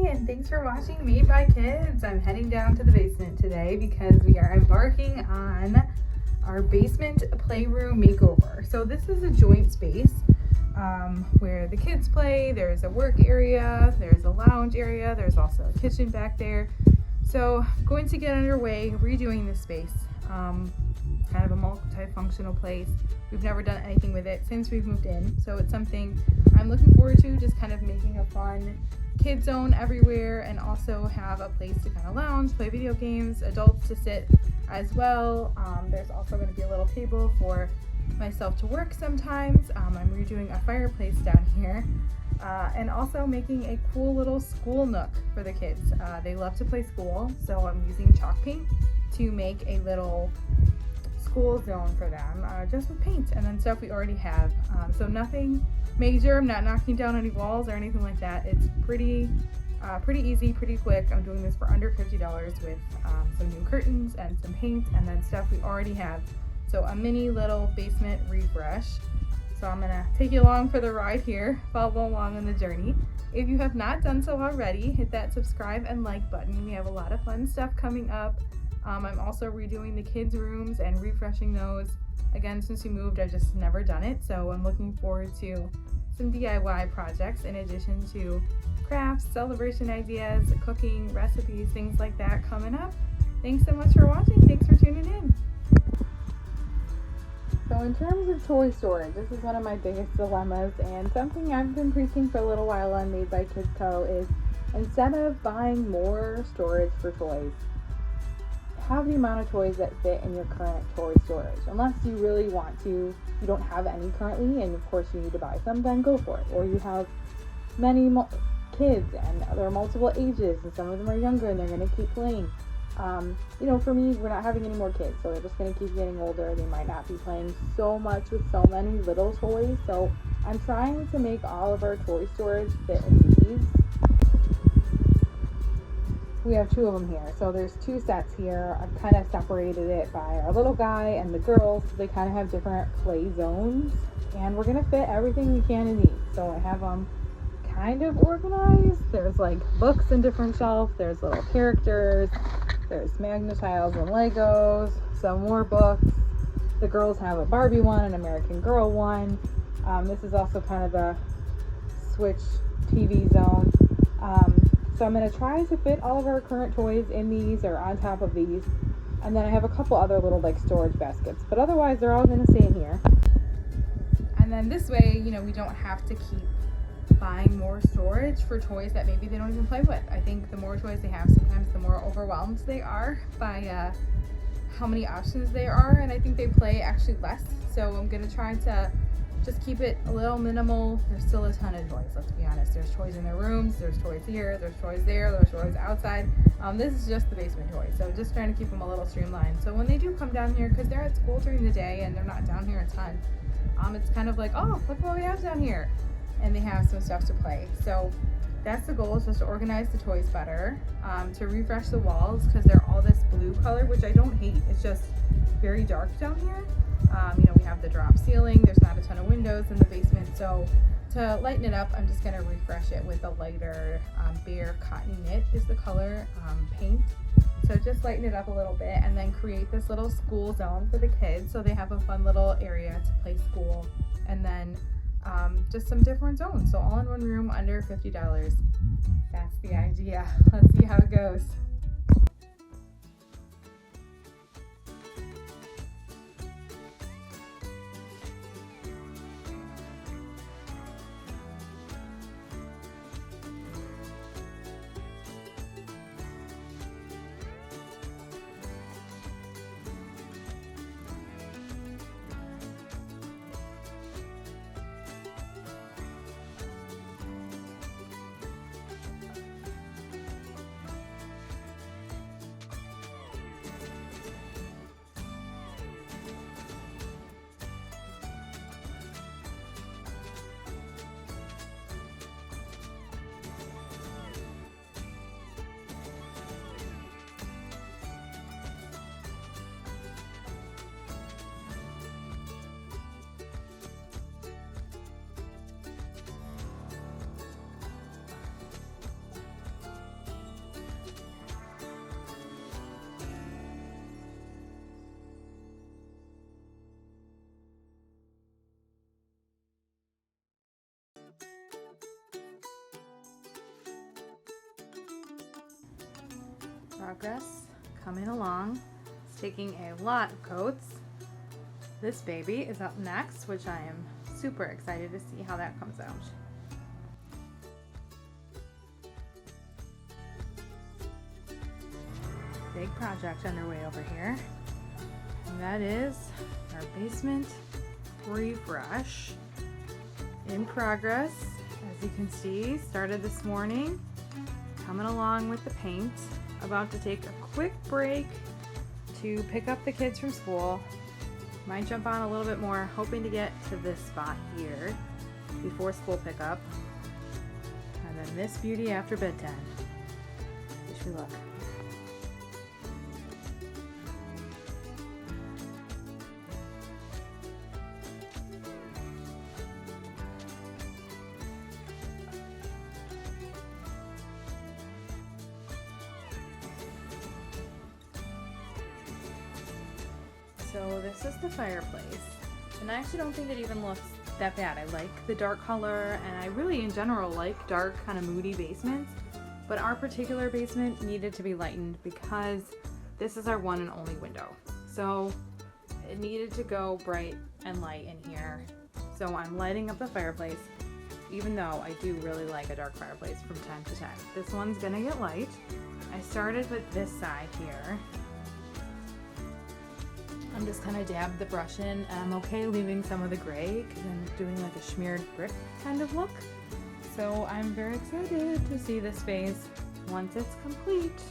and thanks for watching Made by Kids. I'm heading down to the basement today because we are embarking on our basement playroom makeover. So this is a joint space where the kids play. There's a work area, there's a lounge area, there's also a kitchen back there. So I'm going to get underway redoing this space. Kind of a multifunctional place. We've never done anything with it since we've moved in, so it's something I'm looking forward to, just kind of making a fun kid zone everywhere and also have a place to kind of lounge, play video games, adults to sit as well. There's also going to be a little table for myself to work sometimes. I'm redoing a fireplace down here and also making a cool little school nook for the kids. They love to play school, so I'm using chalk paint to make a little school zone for them, just with paint and then stuff we already have. So nothing major. I'm not knocking down any walls or anything like that. It's pretty easy, pretty quick. I'm doing this for under $50 with some new curtains and some paint and then stuff we already have. So a mini little basement refresh. So I'm gonna take you along for the ride here, follow along on the journey. If you have not done so already, hit that subscribe and like button. We have a lot of fun stuff coming up. I'm also redoing the kids' rooms and refreshing those. Again, since we moved, I've just never done it, so I'm looking forward to some DIY projects in addition to crafts, celebration ideas, cooking, recipes, things like that coming up. Thanks so much for watching. Thanks for tuning in. So in terms of toy storage, this is one of my biggest dilemmas, and something I've been preaching for a little while on Made by Kids Co. is instead of buying more storage for toys, have the amount of toys that fit in your current toy storage. Unless you really want to, you don't have any currently, and of course you need to buy some, then go for it. Or you have many kids and they're multiple ages and some of them are younger and they're going to keep playing. For me, we're not having any more kids, so they're just going to keep getting older. They might not be playing so much with so many little toys, so I'm trying to make all of our toy storage fit in these. We have two of them here, so there's two sets here. I've kind of separated it by our little guy and the girls. They kind of have different play zones, and we're gonna fit everything we can in these. So I have them kind of organized. There's like books in different shelves, there's little characters, there's Magnetiles and Legos, some more books. The girls have a Barbie one, an American Girl one. This is also kind of a Switch TV zone. So I'm going to try to fit all of our current toys in these or on top of these. And then I have a couple other little like storage baskets, but otherwise they're all going to stay in here. And then this way, we don't have to keep buying more storage for toys that maybe they don't even play with. I think the more toys they have, sometimes the more overwhelmed they are by how many options there are. And I think they play actually less. So I'm going to try to just keep it a little minimal. There's still a ton of toys, let's be honest. There's toys in their rooms, there's toys here, there's toys there, there's toys outside. This is just the basement toys, so just trying to keep them a little streamlined. So when they do come down here, because they're at school during the day and they're not down here a ton, it's kind of like, oh, look what we have down here. And they have some stuff to play. So that's the goal, is just to organize the toys better, to refresh the walls, because they're all this blue color, which I don't hate. It's just very dark down here. We have the drop ceiling. There's not a ton of windows in the basement, so to lighten it up, I'm just going to refresh it with a lighter Behr cotton knit is the color paint. So just lighten it up a little bit and then create this little school zone for the kids so they have a fun little area to play school, and then just some different zones. So all in one room under $50. That's the idea. Let's see how it goes. progress coming along. It's taking a lot of coats. This baby is up next, which I am super excited to see how that comes out. Big project underway over here, and that is our basement refresh in progress. As you can see, started this morning, coming along with the paint. About to take a quick break to pick up the kids from school. Might jump on a little bit more, hoping to get to this spot here before school pickup. And then this beauty after bedtime. Wish me luck. So this is the fireplace, and I actually don't think it even looks that bad. I like the dark color, and I really in general like dark, kind of moody basements, but our particular basement needed to be lightened because this is our one and only window. So it needed to go bright and light in here. So I'm lighting up the fireplace, even though I do really like a dark fireplace from time to time. This one's gonna get light. I started with this side here. I'm just kind of dabbed the brush in, and I'm okay leaving some of the gray because I'm doing like a smeared brick kind of look. So I'm very excited to see this phase once it's complete.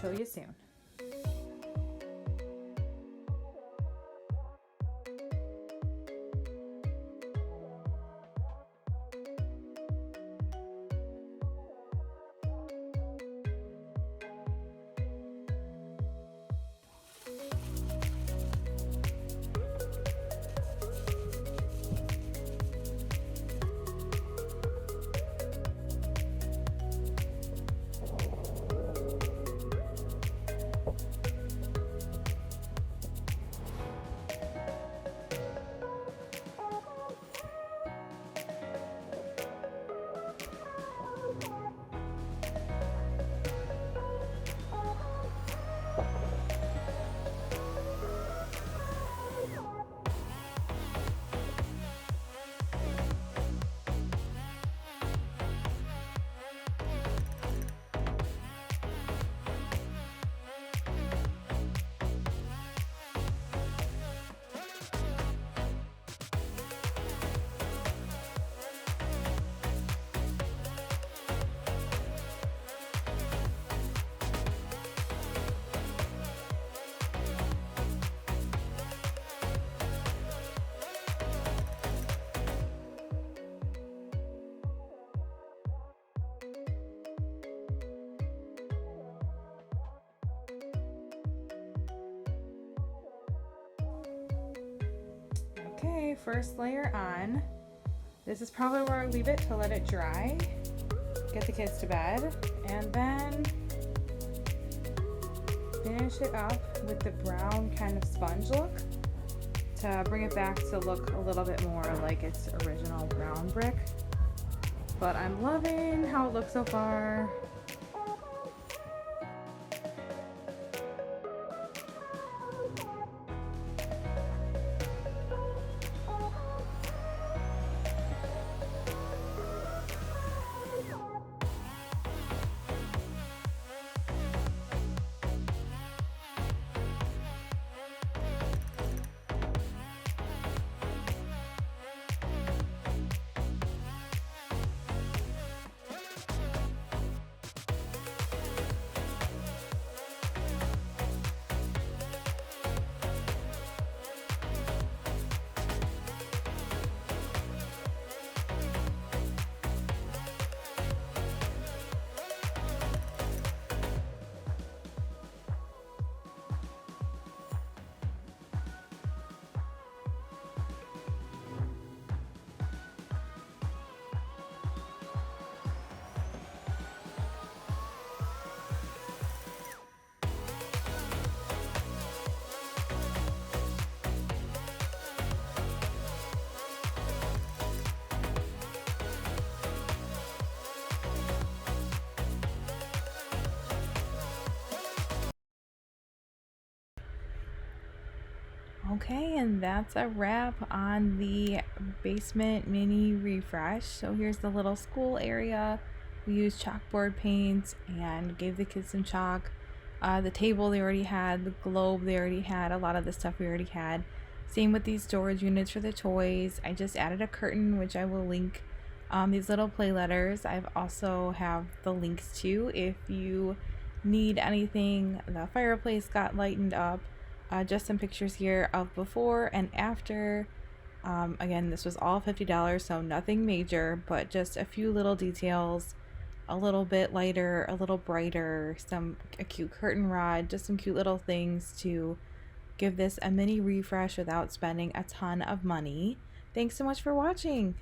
Show you soon. Okay, first layer on. This is probably where I leave it to let it dry, get the kids to bed, and then finish it up with the brown kind of sponge look to bring it back to look a little bit more like its original brown brick. But I'm loving how it looks so far. Okay, and that's a wrap on the basement mini refresh. So here's the little school area. We used chalkboard paints and gave the kids some chalk. The table they already had, the globe they already had, a lot of the stuff we already had. Same with these storage units for the toys. I just added a curtain, which I will link. These little play letters I've also have the links to if you need anything. The fireplace got lightened up. Just some pictures here of before and after. Again, this was all $50, so nothing major, but just a few little details, a little bit lighter, a little brighter, a cute curtain rod, just some cute little things to give this a mini refresh without spending a ton of money. Thanks so much for watching.